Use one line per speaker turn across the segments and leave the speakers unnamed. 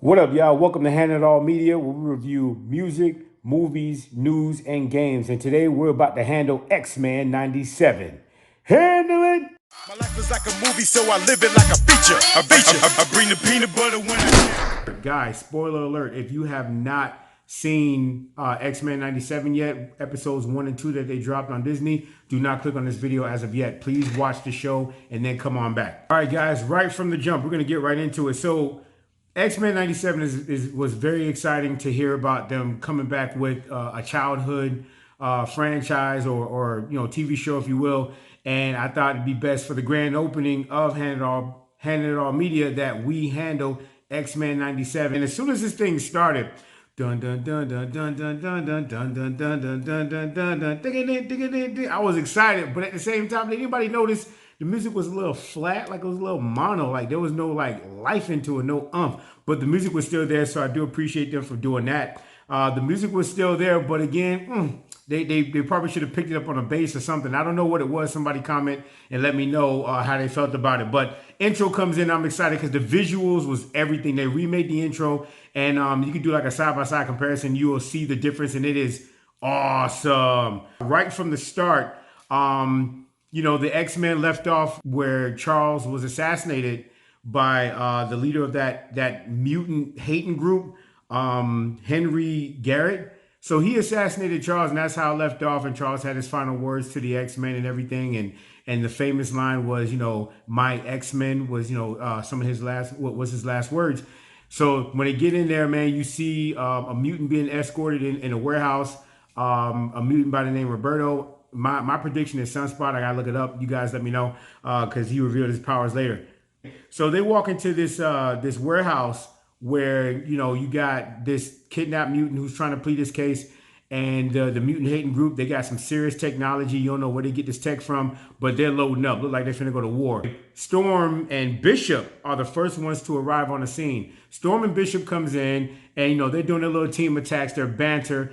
What up, y'all? Welcome to Hand It All Media, where we review music, movies, news, and games. And today we're about to handle X-Men 97. Handle it!
My life is like a movie, so I live it like a feature. I bring the peanut butter when I can.
Guys, spoiler alert, if you have not seen X-Men 97 yet, episodes 1 and 2 that they dropped on Disney, do not click on this video as of yet. Please watch the show and then come on back. All right, guys, right from the jump, we're going to get right into it. So X-Men 97 was very exciting to hear about them coming back with a childhood franchise or TV show, if you will. And I thought it'd be best for the grand opening of Hand It All Media that we handle X-Men 97. And as soon as this thing started, dun dun dun dun dun dun dun dun dun dun dun dun dun dun dun dun. I was excited, but at the same time, did anybody notice the music was a little flat, like it was a little mono, like there was no like life into it, no umph. But the music was still there, so I do appreciate them for doing that. The music was still there, but again, they probably should have picked it up on a bass or something. I don't know what it was. Somebody comment and let me know how they felt about it. But intro comes in, I'm excited because the visuals was everything. They remade the intro, and you can do like a side-by-side comparison. You will see the difference, and it is awesome. Right from the start, the X-Men left off where Charles was assassinated by the leader of that mutant hating group, Henry Garrett. So he assassinated Charles, and that's how it left off. And Charles had his final words to the X-Men and everything. And the famous line was, my X-Men was, some of his what was his last words. So when they get in there, man, you see a mutant being escorted in a warehouse. A mutant by the name Roberto. My prediction is Sunspot. I gotta look it up. You guys let me know because he revealed his powers later. So they walk into this warehouse where you got this kidnapped mutant who's trying to plead his case, and the mutant hating group, they got some serious technology. You don't know where they get this tech from, but they're loading up. Look like they're finna go to war. Storm and Bishop are the first ones to arrive on the scene. Storm and Bishop comes in, and they're doing their little team attacks, their banter.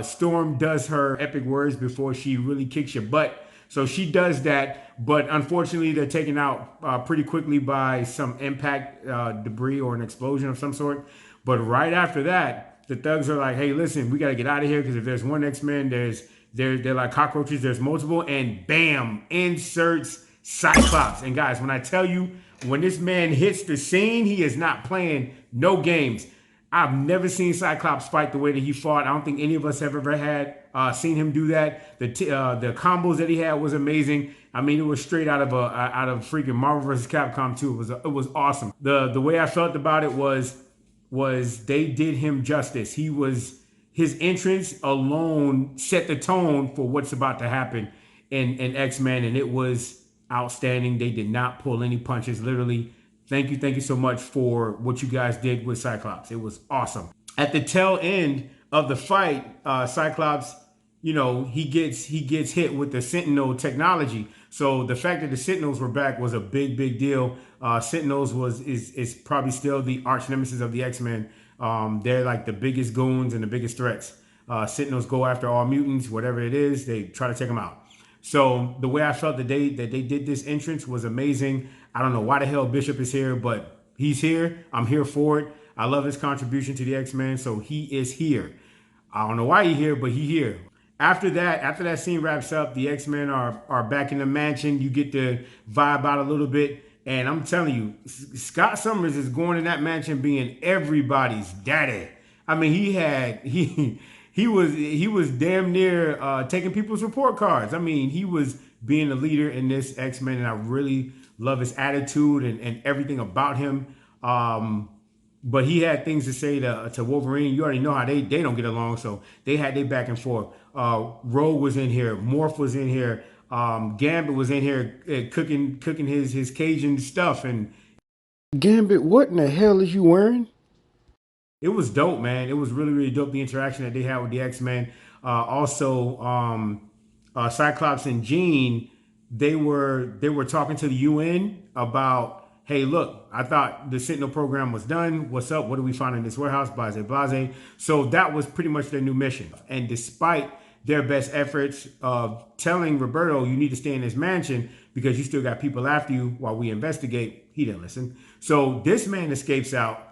Storm does her epic words before she really kicks your butt. So she does that, but unfortunately they're taken out pretty quickly by some impact debris or an explosion of some sort. But right after that, the thugs are like, hey, listen, we got to get out of here because if there's one X-Men, they're like cockroaches, there's multiple, and bam, inserts Cyclops. And guys, when I tell you, when this man hits the scene, he is not playing no games. I've never seen Cyclops fight the way that he fought. I don't think any of us have ever had seen him do that. The combos that he had was amazing. I mean, it was straight out of freaking Marvel vs. Capcom 2. It was awesome. The way I felt about it was they did him justice. His entrance alone set the tone for what's about to happen in X-Men, and it was outstanding. They did not pull any punches, literally. Thank you so much for what you guys did with Cyclops. It was awesome. At the tail end of the fight, Cyclops, he gets hit with the Sentinel technology. So the fact that the Sentinels were back was a big deal. Sentinels is probably still the arch nemesis of the X-Men. They're like the biggest goons and the biggest threats. Sentinels go after all mutants, whatever it is, they try to take them out. So the way I felt that they did this entrance was amazing. I don't know why the hell Bishop is here, but he's here. I'm here for it. I love his contribution to the X-Men, so he is here. I don't know why he's here, but he's here. After that scene wraps up, the X-Men are back in the mansion. You get to vibe out a little bit. And I'm telling you, Scott Summers is going in that mansion being everybody's daddy. I mean, he was damn near taking people's report cards. I mean, he was being a leader in this X-Men, and I really love his attitude and everything about him. But he had things to say to Wolverine. You already know how they don't get along, so they had their back and forth. Rogue was in here, Morph was in here, Gambit was in here cooking his Cajun stuff. And
Gambit, what in the hell is you wearing?
it was dope, man. It was really dope, the interaction that they had with the X-Men. Cyclops and Jean, they were talking to the UN about, hey, look, I thought the Sentinel program was done. What's up? What do we find in this warehouse? Blase. So that was pretty much their new mission. And despite their best efforts of telling Roberto, you need to stay in this mansion because you still got people after you while we investigate, he didn't listen. So this man escapes out.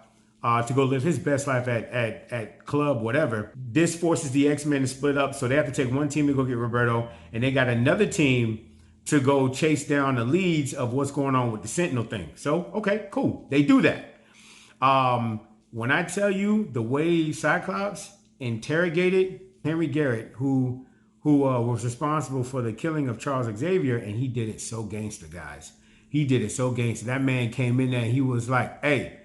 to go live his best life at club, whatever. This forces the X-Men to split up, so they have to take one team to go get Roberto, and they got another team to go chase down the leads of what's going on with the Sentinel thing. So, okay, cool. They do that. When I tell you the way Cyclops interrogated Henry Garrett, who was responsible for the killing of Charles Xavier, and he did it so gangster, guys. He did it so gangster. That man came in there and he was like, hey,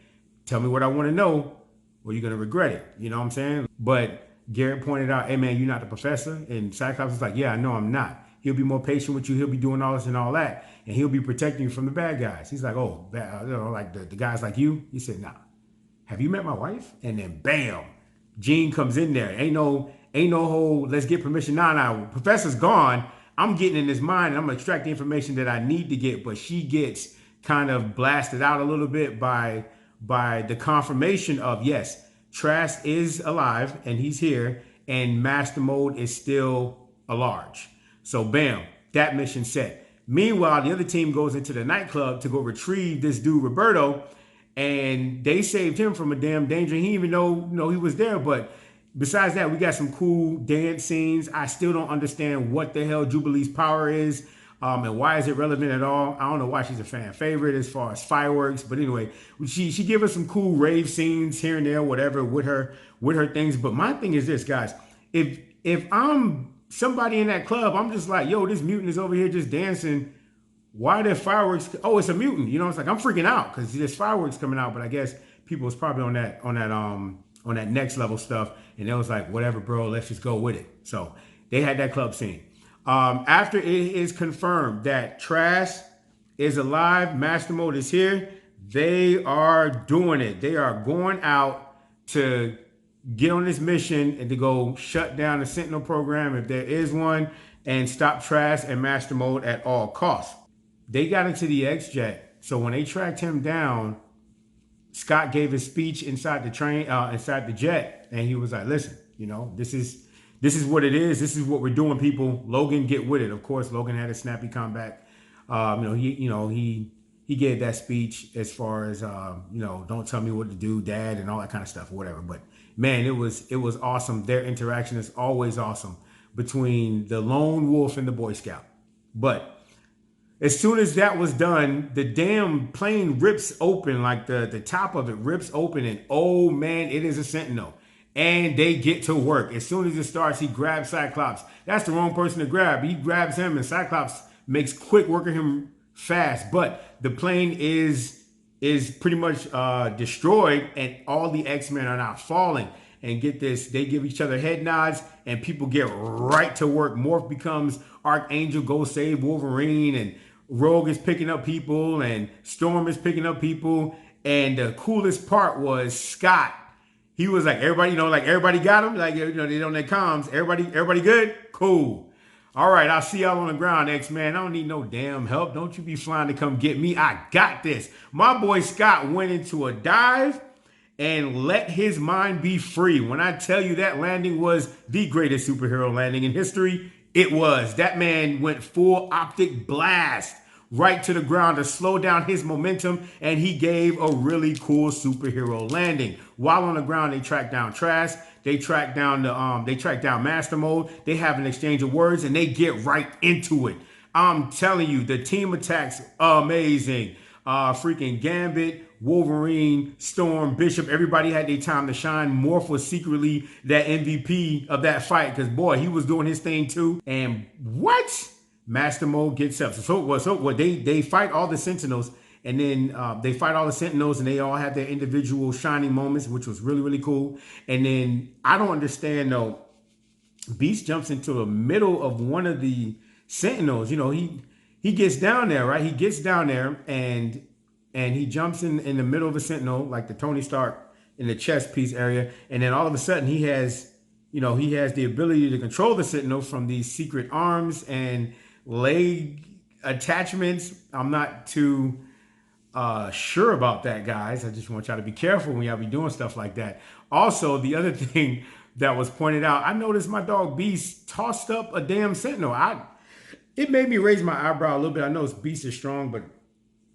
tell me what I want to know or you're going to regret it. You know what I'm saying? But Garrett pointed out, hey, man, you're not the professor. And Cyclops was like, yeah, I know I'm not. He'll be more patient with you. He'll be doing all this and all that. And he'll be protecting you from the bad guys. He's like, oh, like the guys like you? He said, nah. Have you met my wife? And then bam, Jean comes in there. Ain't no whole, let's get permission. Nah, Professor's gone. I'm getting in his mind and I'm gonna extract the information that I need to get, but she gets kind of blasted out a little bit by the confirmation of, yes, Trask is alive and he's here, and Master Mode is still a large. So bam, that mission set. Meanwhile, the other team goes into the nightclub to go retrieve this dude Roberto, and they saved him from a damn danger. He didn't even know he was there. But besides that, we got some cool dance scenes. I still don't understand what the hell Jubilee's power is, and why is it relevant at all. I don't know why she's a fan favorite as far as fireworks. But anyway, she gave us some cool rave scenes here and there, whatever, with her things. But my thing is this, guys. If I'm somebody in that club, I'm just like, yo, this mutant is over here just dancing. Why are there fireworks? Oh, it's a mutant. You know, it's like I'm freaking out because there's fireworks coming out. But I guess people was probably on that next level stuff, and it was like, whatever, bro, let's just go with it. So they had that club scene. After it is confirmed that Trask is alive, Master Mode is here, they are doing it. They are going out to get on this mission and to go shut down the Sentinel program, if there is one, and stop Trask and Master Mode at all costs. They got into the X-Jet, so when they tracked him down, Scott gave his speech inside the train, inside the jet, and he was like, listen, you know, this is what it is. This is what we're doing, people. Logan, get with it. Of course, Logan had a snappy comeback. He gave that speech as far as, don't tell me what to do, Dad, and all that kind of stuff, or whatever. But man, it was awesome. Their interaction is always awesome between the lone wolf and the Boy Scout. But as soon as that was done, the damn plane rips open, like the top of it rips open, and oh man, it is a Sentinel. And they get to work. As soon as it starts, he grabs Cyclops. That's the wrong person to grab. He grabs him, and Cyclops makes quick work of him fast. But the plane is pretty much destroyed, and all the X-Men are now falling. And get this, they give each other head nods, and people get right to work. Morph becomes Archangel, go save Wolverine, and Rogue is picking up people, and Storm is picking up people. And the coolest part was Scott. He was like, everybody, everybody got him. Like, they on their comms. Everybody good? Cool. All right, I'll see y'all on the ground, X-Men. I don't need no damn help. Don't you be flying to come get me. I got this. My boy Scott went into a dive and let his mind be free. When I tell you that landing was the greatest superhero landing in history, it was. That man went full optic blast right to the ground to slow down his momentum, and he gave a really cool superhero landing. While on the ground, they track down Trask, they track down Master Mode, they have an exchange of words, and they get right into it. I'm telling you, the team attacks amazing. Freaking Gambit, Wolverine, Storm, Bishop, everybody had their time to shine. Morph was secretly that MVP of that fight because, boy, he was doing his thing too. And what? Master Mode gets up. So what? They fight all the Sentinels, and then they fight all the Sentinels, and they all have their individual shining moments, which was really, really cool. And then I don't understand though. Beast jumps into the middle of one of the Sentinels. You know, he gets down there, right? He gets down there and he jumps in the middle of a Sentinel, like the Tony Stark in the chest piece area. And then all of a sudden he has the ability to control the Sentinel from these secret arms and leg attachments. I'm not too sure about that, guys. I just want y'all to be careful when y'all be doing stuff like that. Also, the other thing that was pointed out, I noticed my dog Beast tossed up a damn Sentinel. It made me raise my eyebrow a little bit. I know Beast is strong, but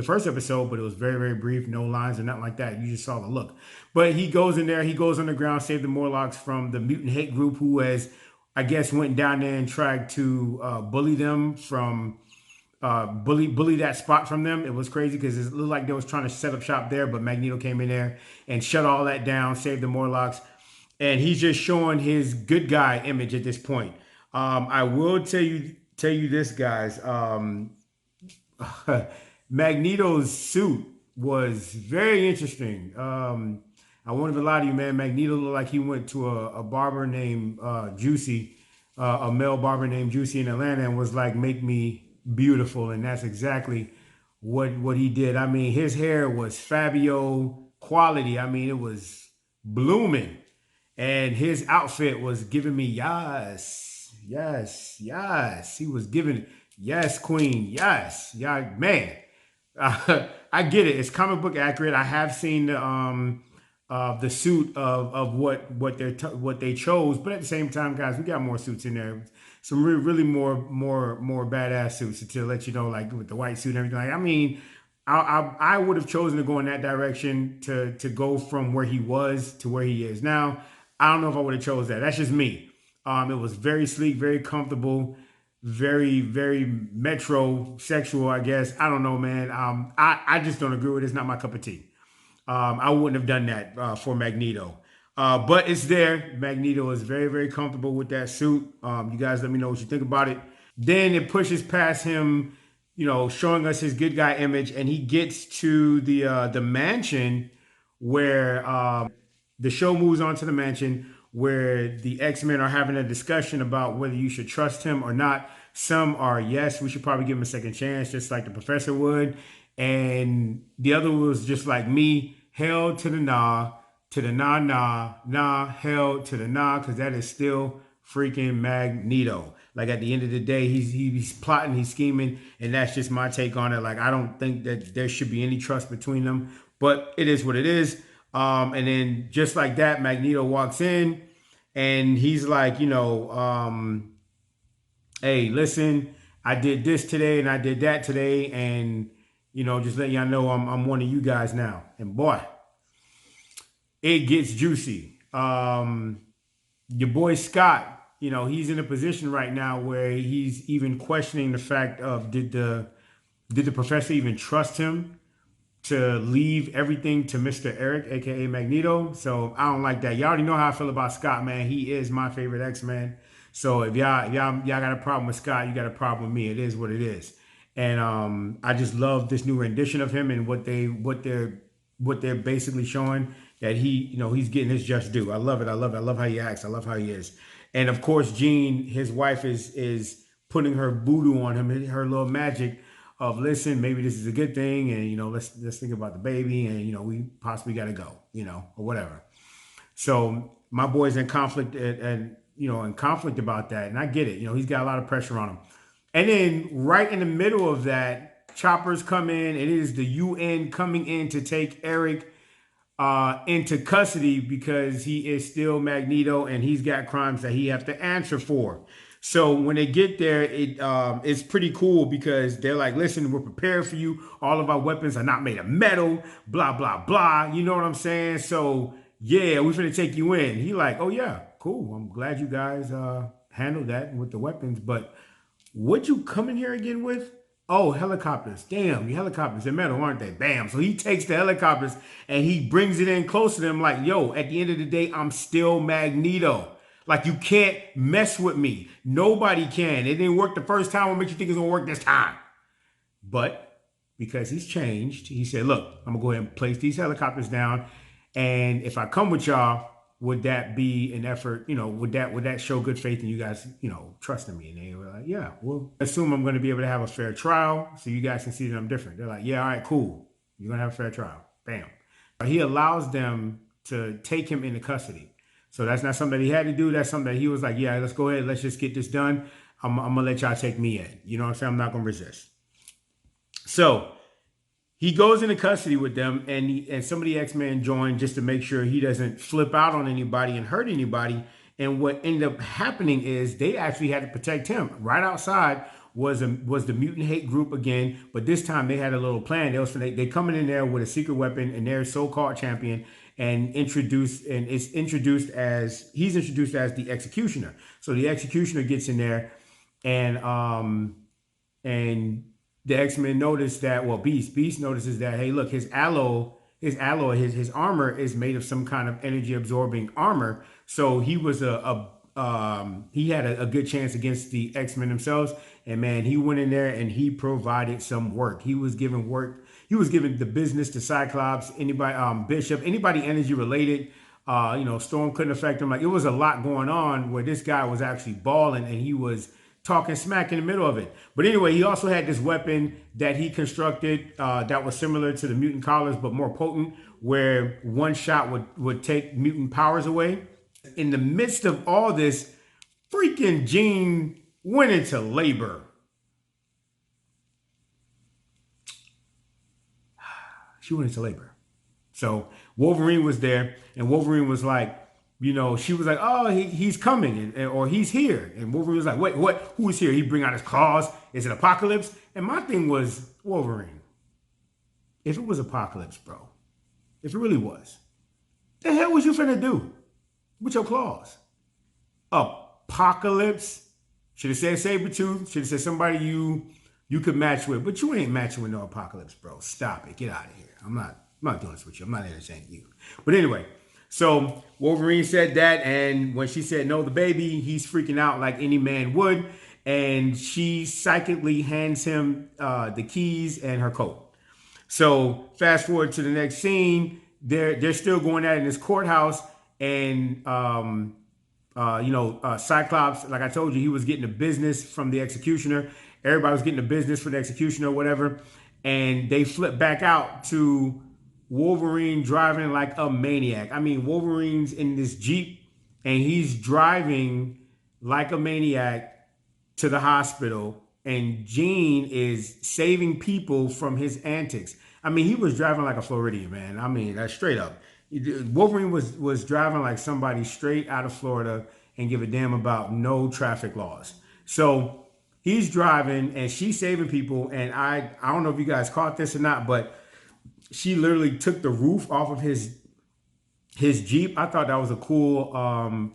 the first episode, but it was very, very brief, no lines or nothing like that. You just saw the look. But he goes in there, he goes underground, save the Morlocks from the mutant hate group who has, I guess, went down there and tried to bully them from bully that spot from them. It was crazy because it looked like they was trying to set up shop there, but Magneto came in there and shut all that down, saved the Morlocks, and he's just showing his good guy image at this point. I will tell you this, guys. Magneto's suit was very interesting. I won't even lie to you, man. Magneto looked like he went to a barber named Juicy, a male barber named Juicy in Atlanta, and was like, "Make me beautiful," and that's exactly what he did. I mean, his hair was Fabio quality. I mean, it was blooming, and his outfit was giving me yes, yes, yes. He was giving yes, queen, yes, yeah, man. I get it. It's comic book accurate. I have seen the suit of what they chose, but at the same time, guys, we got more suits in there. Some really more badass suits to let you know, like with the white suit and everything. Like, I mean, I would have chosen to go in that direction to go from where he was to where he is now. I don't know if I would have chose that. That's just me. It was very sleek, very comfortable, very, very metrosexual, I guess. I don't know, man. I just don't agree with it. It's not my cup of tea. I wouldn't have done that for Magneto. But it's there. Magneto is very, very comfortable with that suit. You guys let me know what you think about it. Then it pushes past him, you know, showing us his good guy image, and he gets to the mansion where the show moves on to the mansion where the X-Men are having a discussion about whether you should trust him or not. Some are, yes, we should probably give him a second chance, just like the professor would. And the other was just like me, hell to the nah, hell to the nah, because that is still freaking Magneto. Like at the end of the day, he's plotting, he's scheming, and that's just my take on it. Like, I don't think that there should be any trust between them, but it is what it is. And then just like that, Magneto walks in and he's like, you know, hey, listen, I did this today and I did that today, and you know, just letting y'all know I'm one of you guys now. And boy, it gets juicy. Your boy Scott, you know, he's in a position right now where he's even questioning the fact of did the professor even trust him to leave everything to Mr. Eric, aka Magneto. So I don't like that. Y'all already know how I feel about Scott, man. He is my favorite X-Men. So if y'all got a problem with Scott, you got a problem with me. It is what it is. And I just love this new rendition of him and what they're basically showing, that he, you know, he's getting his just due. I love it. I love how he acts. I love how he is. And of course, Jean, his wife, is putting her voodoo on him, her little magic of, listen, maybe this is a good thing, and you know, let's think about the baby, and you know, we possibly got to go, you know, or whatever. So my boy's in conflict and you know, in conflict about that, and I get it. You know, he's got a lot of pressure on him. And then right in the middle of that, choppers come in, and it is the UN coming in to take Eric into custody because he is still Magneto and he's got crimes that he has to answer for. So when they get there, it's pretty cool because they're like, listen, we're prepared for you. All of our weapons are not made of metal, blah, blah, blah. You know what I'm saying? So yeah, we're going to take you in. He like, oh yeah, cool. I'm glad you guys handled that with the weapons, but what'd you come in here again with? Oh, helicopters. Damn, the helicopters are metal, aren't they? Bam. So he takes the helicopters and he brings it in close to them like, yo, at the end of the day, I'm still Magneto. Like, you can't mess with me. Nobody can. It didn't work the first time. What makes you think it's going to work this time? But because he's changed, he said, look, I'm going to go ahead and place these helicopters down. And if I come with y'all, would that be an effort? You know, would that show good faith in you guys, you know, trusting me? And they were like, yeah, well, assume I'm going to be able to have a fair trial so you guys can see that I'm different. They're like, yeah, all right, cool. You're going to have a fair trial. Bam. But he allows them to take him into custody. So that's not something that he had to do. That's something that he was like, yeah, let's go ahead. Let's just get this done. I'm going to let y'all take me in. You know what I'm saying? I'm not going to resist. So he goes into custody with them, and some of the X-Men join just to make sure he doesn't flip out on anybody and hurt anybody. And what ended up happening is they actually had to protect him right outside was the Mutant Hate Group again, but this time they had a little plan. They coming in there with a secret weapon and their so-called champion, and he's introduced as the Executioner. So the Executioner gets in there, and the X-Men notice that, well, Beast notices that, hey, look, his alloy, his armor is made of some kind of energy absorbing armor. So he was he had a good chance against the X-Men themselves. And man, he went in there and he provided some work. He was giving work. He was giving the business to Cyclops, anybody, Bishop, anybody energy related. Storm couldn't affect him. Like, it was a lot going on where this guy was actually balling and he was talking smack in the middle of it. But anyway, he also had this weapon that he constructed that was similar to the mutant collars, but more potent, where one shot would take mutant powers away. In the midst of all this, freaking Jean went into labor. She went into labor. So Wolverine was there, and Wolverine was like, she was like, oh, he's coming, or he's here. And Wolverine was like, wait, what? Who is here? He bring out his claws. Is it Apocalypse? And my thing was, Wolverine, if it was Apocalypse, bro, if it really was, the hell was you finna do with your claws? Apocalypse? Should have said Sabretooth. Should have said somebody you could match with. But you ain't matching with no Apocalypse, bro. Stop it. Get out of here. I'm not doing this with you. I'm not entertaining you. But anyway, so Wolverine said that, and when she said no, the baby, he's freaking out like any man would, and she psychically hands him the keys and her coat. So fast forward to the next scene, they're still going at it in this courthouse, and Cyclops, like I told you, he was getting the business from the Executioner. Everybody was getting the business for the Executioner or whatever, and they flip back out to Wolverine driving like a maniac. I mean, Wolverine's in this Jeep and he's driving like a maniac to the hospital, and Jean is saving people from his antics. I mean, he was driving like a Floridian, man. I mean, that's straight up. Wolverine was driving like somebody straight out of Florida and give a damn about no traffic laws. So he's driving and she's saving people, and I don't know if you guys caught this or not, but she literally took the roof off of his Jeep. I thought that was a cool,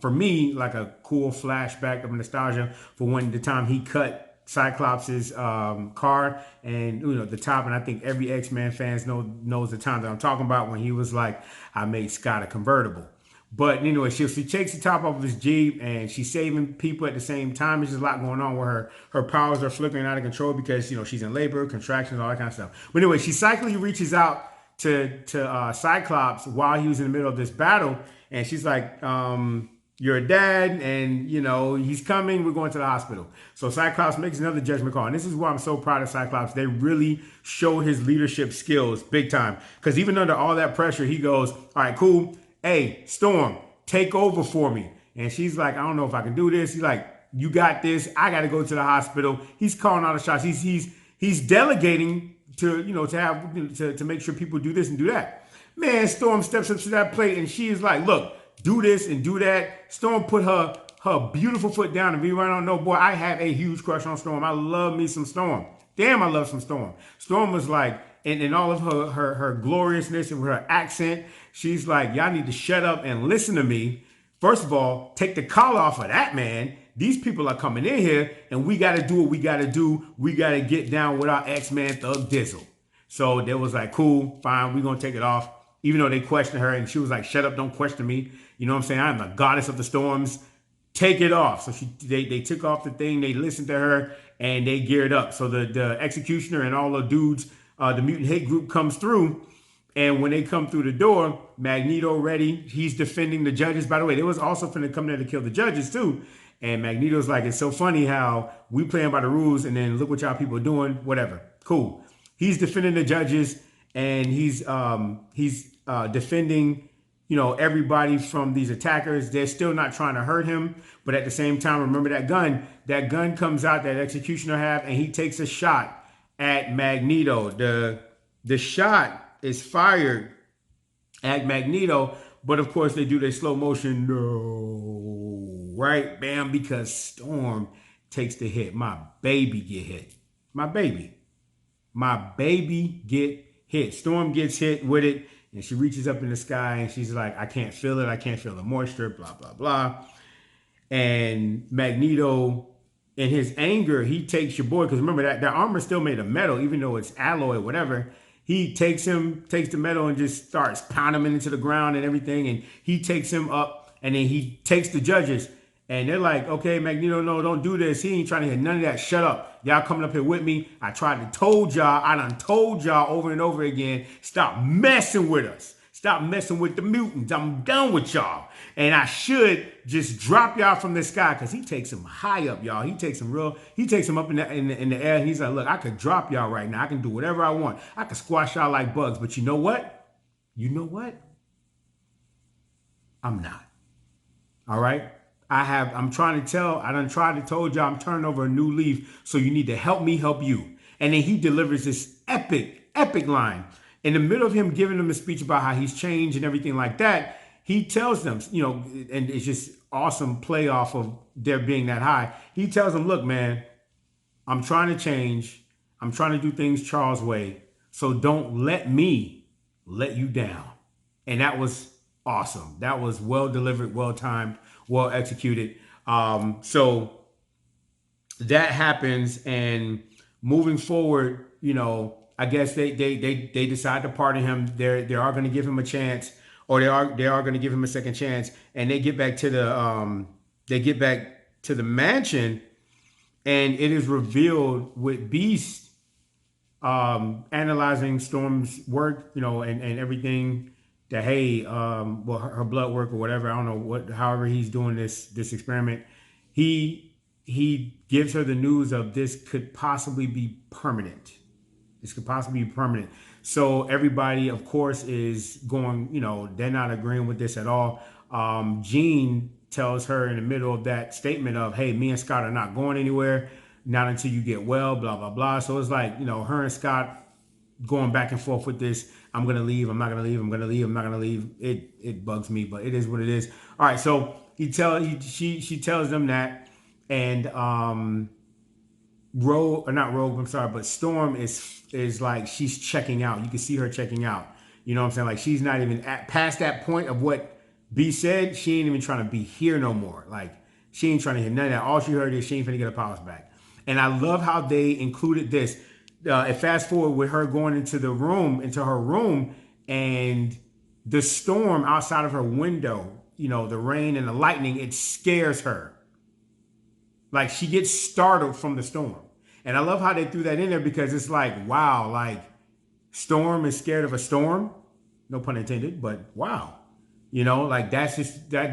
for me, like a cool flashback of nostalgia for when the time he cut Cyclops' car and the top. And I think every X-Men fans knows the time that I'm talking about, when he was like, I made Scott a convertible. But anyway, she takes the top off of his Jeep and she's saving people at the same time. There's just a lot going on where her powers are flipping out of control because, she's in labor, contractions, all that kind of stuff. But anyway, she psychically reaches out to Cyclops while he was in the middle of this battle. And she's like, you're a dad and, he's coming. We're going to the hospital. So Cyclops makes another judgment call. And this is why I'm so proud of Cyclops. They really show his leadership skills big time. Because even under all that pressure, he goes, all right, cool. Hey, Storm, take over for me. And she's like, I don't know if I can do this. He's like, you got this. I got to go to the hospital. He's calling all the shots. He's delegating to to make sure people do this and do that. Man, Storm steps up to that plate and she is like, look, do this and do that. Storm put her beautiful foot down. And if you don't know, boy, I have a huge crush on Storm. I love me some Storm. Damn, I love some Storm. Storm was like, in all of her gloriousness and her accent, she's like, y'all need to shut up and listen to me. First of all, take the collar off of that man. These people are coming in here and we got to do what we got to do. We got to get down with our X-Man Thug Dizzle. So they was like, cool, fine, we're going to take it off. Even though they questioned her and she was like, shut up, don't question me. You know what I'm saying? I'm the goddess of the storms. Take it off. So they took off the thing. They listened to her and they geared up. So the Executioner and all the dudes, the Mutant Hate Group comes through. And when they come through the door, Magneto ready. He's defending the judges. By the way, they was also finna come there to kill the judges too. And Magneto's like, it's so funny how we playing by the rules and then look what y'all people are doing. Whatever. Cool. He's defending the judges and he's defending, everybody from these attackers. They're still not trying to hurt him. But at the same time, remember that gun. That gun comes out that Executioner have and he takes a shot at Magneto. The shot is fired at Magneto, but of course they do their slow motion, no, right? Bam, because Storm takes the hit. My baby get hit. My baby get hit. Storm gets hit with it, and she reaches up in the sky, and she's like, I can't feel it. I can't feel the moisture, blah, blah, blah. And Magneto, in his anger, he takes your boy, because remember that armor's still made of metal, even though it's alloy or whatever. He takes the metal and just starts pounding him into the ground and everything. And he takes him up, and then he takes the judges. And they're like, okay, Magneto, no, don't do this. He ain't trying to hear none of that. Shut up. Y'all coming up here with me. I done told y'all over and over again, stop messing with us. Stop messing with the mutants. I'm done with y'all. And I should just drop y'all from the sky, because he takes them high up, y'all. He takes them up in the air. And he's like, look, I could drop y'all right now. I can do whatever I want. I can squash y'all like bugs. But you know what? I'm not. All right? I done tried to told y'all I'm turning over a new leaf. So you need to help me help you. And then he delivers this epic line. In the middle of him giving them a speech about how he's changed and everything like that, he tells them, and it's just awesome play off of their being that high. He tells them, look, man, I'm trying to change. I'm trying to do things Charles' way. So don't let me let you down. And that was awesome. That was well delivered, well timed, well executed. So that happens, and moving forward, I guess they decide to pardon him. They are going to give him a chance, or they are going to give him a second chance, and they get back to the mansion, and it is revealed with Beast analyzing Storm's work, and everything, that her blood work or whatever, I don't know however he's doing this experiment. He gives her the news of this could possibly be permanent. So everybody, of course, is going, they're not agreeing with this at all. Jean tells her in the middle of that statement of, hey, me and Scott are not going anywhere, not until you get well, blah, blah, blah. So it's like, her and Scott going back and forth with this. I'm going to leave. I'm not going to leave. I'm going to leave. I'm not going to leave. It bugs me, but it is what it is. All right. So she tells them that, and, but Storm is like, she's checking out. You can see her checking out. You know what I'm saying? Like, she's not even past that point of what B said. She ain't even trying to be here no more. Like, she ain't trying to hear none of that. All she heard is she ain't finna get her powers back. And I love how they included this. And fast forward with her going into her room, and the storm outside of her window, the rain and the lightning, it scares her. Like, she gets startled from the storm. And I love how they threw that in there, because it's like, wow, like, Storm is scared of a storm. No pun intended, but wow. Like, that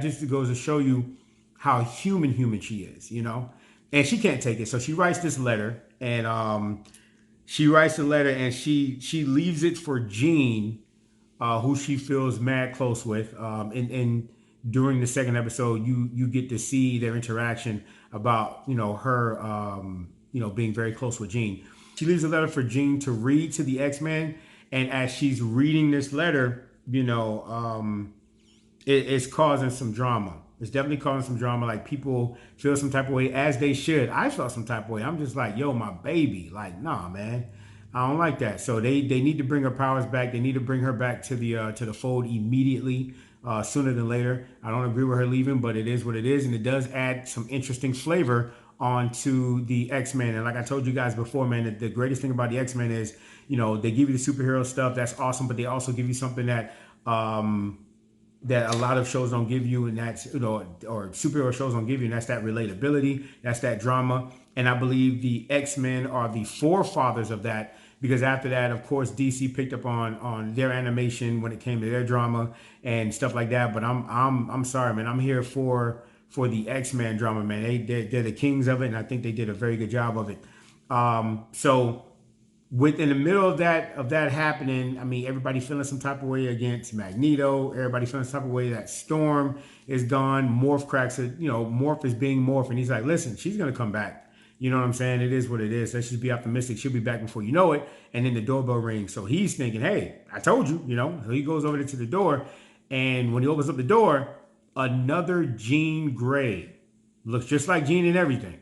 just goes to show you how human she is, And she can't take it. So she writes this letter, and she leaves it for Jean, who she feels mad close with. And during the second episode, you get to see their interaction about, her, being very close with Jean. She leaves a letter for Jean to read to the X-Men. And as she's reading this letter, it's causing some drama. It's definitely causing some drama. Like, people feel some type of way, as they should. I felt some type of way. I'm just like, yo, my baby. Like, nah, man. I don't like that. So they need to bring her powers back. They need to bring her back to the fold immediately, sooner than later. I don't agree with her leaving, but it is what it is. And it does add some interesting flavor onto the X-Men. And like I told you guys before, man, the greatest thing about the X-Men is, they give you the superhero stuff. That's awesome. But they also give you something that that a lot of shows don't give you, and that's, or superhero shows don't give you, and that's that relatability, that's that drama. And I believe the X-Men are the forefathers of that, because after that, of course, DC picked up on their animation when it came to their drama and stuff like that. But I'm sorry, man, I'm here for the X-Men drama, man. They're the kings of it, and I think they did a very good job of it. So within the middle of that happening, I mean, everybody feeling some type of way against Magneto. Everybody feeling some type of way that Storm is gone. Morph cracks it. Morph is being Morph, and he's like, listen, she's gonna come back. You know what I'm saying? It is what it is. Let's just be optimistic. She'll be back before you know it. And then the doorbell rings. So he's thinking, hey, I told you, So he goes over to the door, and when he opens up the door, another Jean Grey, looks just like Jean and everything,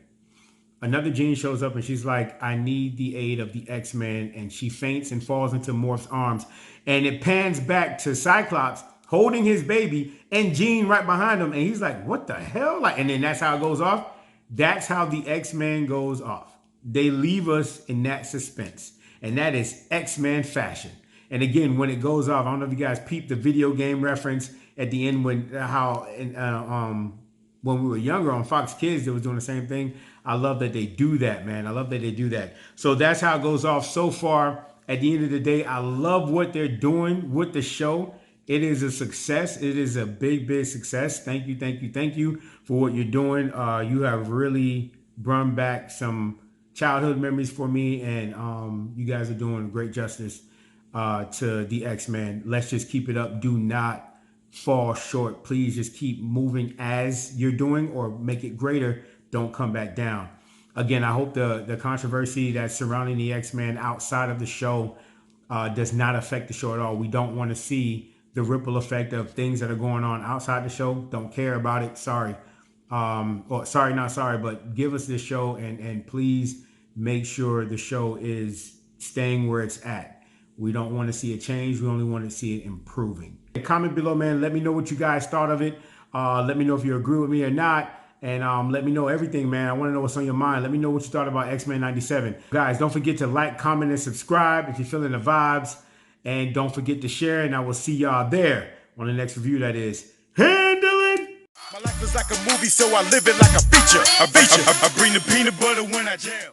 another Jean shows up and she's like, I need the aid of the X-Men. And she faints and falls into Morph's arms. And it pans back to Cyclops holding his baby and Jean right behind him. And he's like, what the hell? Like, and then that's how it goes off. That's how the X-Men goes off. They leave us in that suspense. And that is X-Men fashion. And again, when it goes off, I don't know if you guys peeped the video game reference at the end when we were younger on Fox Kids, they was doing the same thing. I love that they do that, man. I love that they do that. So that's how it goes off so far. At the end of the day, I love what they're doing with the show. It is a success. It is a big, big success. Thank you, thank you, thank you for what you're doing. You have really brought back some childhood memories for me, and you guys are doing great justice to the X-Men. Let's just keep it up. Do not fall short. Please just keep moving as you're doing, or make it greater. Don't come back down. Again, I hope the controversy that's surrounding the X-Men outside of the show does not affect the show at all. We don't want to see the ripple effect of things that are going on outside the show. Don't care about it. Sorry. Or sorry, not sorry, but give us this show, and please make sure the show is staying where it's at. We don't want to see a change. We only want to see it improving. Comment below, man. Let me know what you guys thought of it. Let me know if you agree with me or not. And let me know everything, man. I want to know what's on your mind. Let me know what you thought about X-Men 97. Guys, don't forget to like, comment, and subscribe if you're feeling the vibes. And don't forget to share. And I will see y'all there on the next review, that is. Handle it!
My life is like a movie, so I live it like a feature. I bring the peanut butter when I jam.